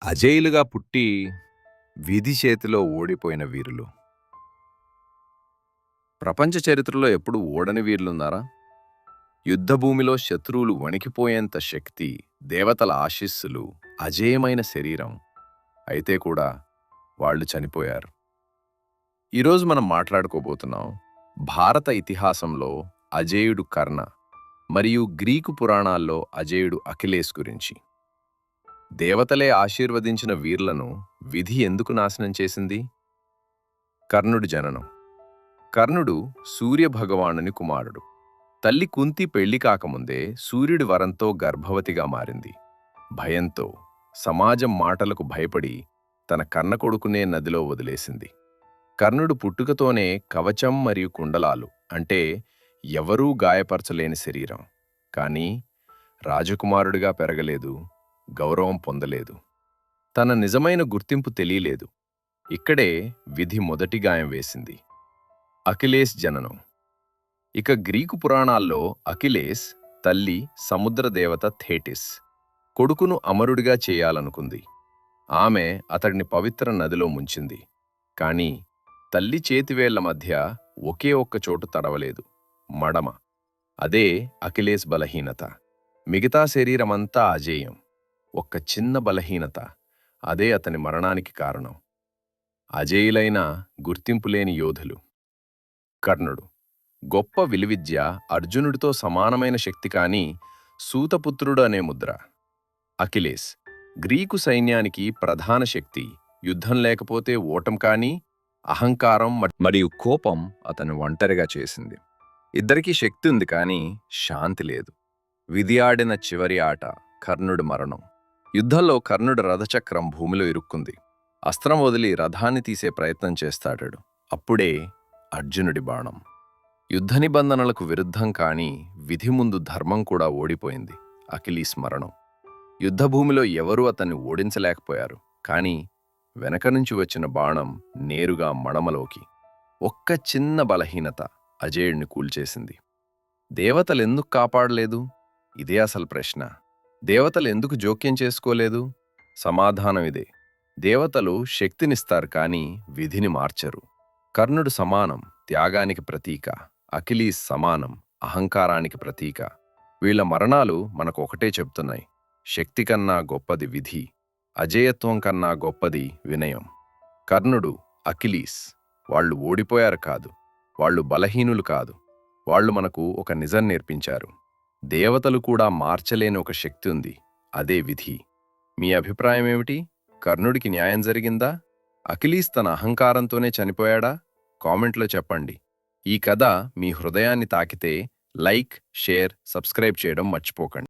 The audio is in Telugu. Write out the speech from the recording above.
అజేయులుగా పుట్టి విధి చేతిలో ఓడిపోయిన వీరులు. ప్రపంచ చరిత్రలో ఎప్పుడు ఓడని వీరులున్నారా? యుద్ధభూమిలో శత్రువులు వణికిపోయేంత శక్తి, దేవతల ఆశీస్సులు, అజేయమైన శరీరం. అయితే కూడా వాళ్ళు చనిపోయారు. ఈరోజు మనం మాట్లాడుకోబోతున్నాం భారత ఇతిహాసంలో అజేయుడు కర్ణ మరియు గ్రీకు పురాణాల్లో అజేయుడు అఖిలేస్ గురించి. దేవతలే ఆశీర్వదించిన వీర్లను విధి ఎందుకు నాశనం చేసింది? కర్ణుడి జననం. కర్ణుడు సూర్యభగవానుని కుమారుడు. తల్లి కుంతి పెళ్లి కాకముందే సూర్యుడి వరంతో గర్భవతిగా మారింది. భయంతో, సమాజం మాటలకు భయపడి తన కన్న కొడుకునే నదిలో వదిలేసింది. కర్ణుడు పుట్టుకతోనే కవచం మరియు కుండలాలు, అంటే ఎవరూ గాయపరచలేని శరీరం. కానీ రాజకుమారుడిగా పెరగలేదు, గౌరవం పొందలేదు. తన నిజమైన గుర్తింపు తెలియలేదు. ఇక్కడే విధి మొదటి గాయం వేసింది. అఖిలేస్ జననం. ఇక గ్రీకు పురాణాల్లో అఖిలేస్ తల్లి సముద్రదేవత థేటిస్ కొడుకును అమరుడిగా చేయాలనుకుంది. ఆమె అతడిని పవిత్ర నదిలో ముంచింది. కాని తల్లి చేతివేళ్ల మధ్య ఒకే ఒక్క చోటు తడవలేదు, మడమ. అదే అఖిలేస్ బలహీనత. మిగతా శరీరమంతా అజేయం. ఒక్క చిన్న బలహీనత, అదే అతని మరణానికి కారణం. అజేయులైన గుర్తింపులేని యోధులు. కర్ణుడు గొప్ప విలువిద్య, అర్జునుడితో సమానమైన శక్తి, కాని సూతపుత్రుడు అనే ముద్ర. అఖిలేస్ గ్రీకు సైన్యానికి ప్రధాన శక్తి. యుద్ధం లేకపోతే ఓటం, కాని అహంకారం మరియు కోపం అతను ఒంటరిగా చేసింది. ఇద్దరికీ శక్తి ఉంది, కాని శాంతి లేదు. విధి ఆడిన చివరి ఆట కర్ణుడి మరణం. యుద్ధంలో కర్ణుడి రథచక్రం భూమిలో ఇరుక్కుంది. అస్త్రం వదిలి రథాన్ని తీసే ప్రయత్నం చేస్తాడు. అప్పుడే అర్జునుడి బాణం. యుద్ధ నిబంధనలకు విరుద్ధం, కాని విధి ముందు ధర్మం కూడా ఓడిపోయింది. అఖిలీస్ మరణం. యుద్ధభూమిలో ఎవరూ అతన్ని ఓడించలేకపోయారు, కాని వెనక నుంచి వచ్చిన బాణం నేరుగా మడమలోకి. ఒక్క చిన్న బలహీనత అజేయుడిని కూల్చేసింది. దేవతలెందుకు కాపాడలేదు? ఇదే అసలు ప్రశ్న. దేవతలు ఎందుకు జోక్యం చేసుకోలేదు? సమాధానం ఇదే. దేవతలు శక్తినిస్తారు, కాని విధిని మార్చరు. కర్ణుడు సమానం, త్యాగానికి ప్రతీక. అఖిలీస్ సమానం, అహంకారానికి ప్రతీక. వీళ్ల మరణాలు మనకు ఒకటే చెప్తున్నాయి: శక్తి కన్నా గొప్పది విధి, అజేయత్వం కన్నా గొప్పది వినయం. కర్ణుడు, అఖిలీస్ వాళ్ళు ఓడిపోయారు కాదు, వాళ్ళు బలహీనులు కాదు. వాళ్ళు మనకు ఒక నిజం నేర్పించారు: దేవతలు కూడా మార్చలేని ఒక శక్తి ఉంది, అదే విధి. మీ అభిప్రాయం ఏమిటి? కర్ణుడికి న్యాయం జరిగిందా? అఖిలీస్ తన అహంకారంతోనే చనిపోయాడా? కామెంట్లో చెప్పండి. ఈ కథ మీ హృదయాన్ని తాకితే లైక్, షేర్, సబ్స్క్రైబ్ చేయడం మర్చిపోకండి.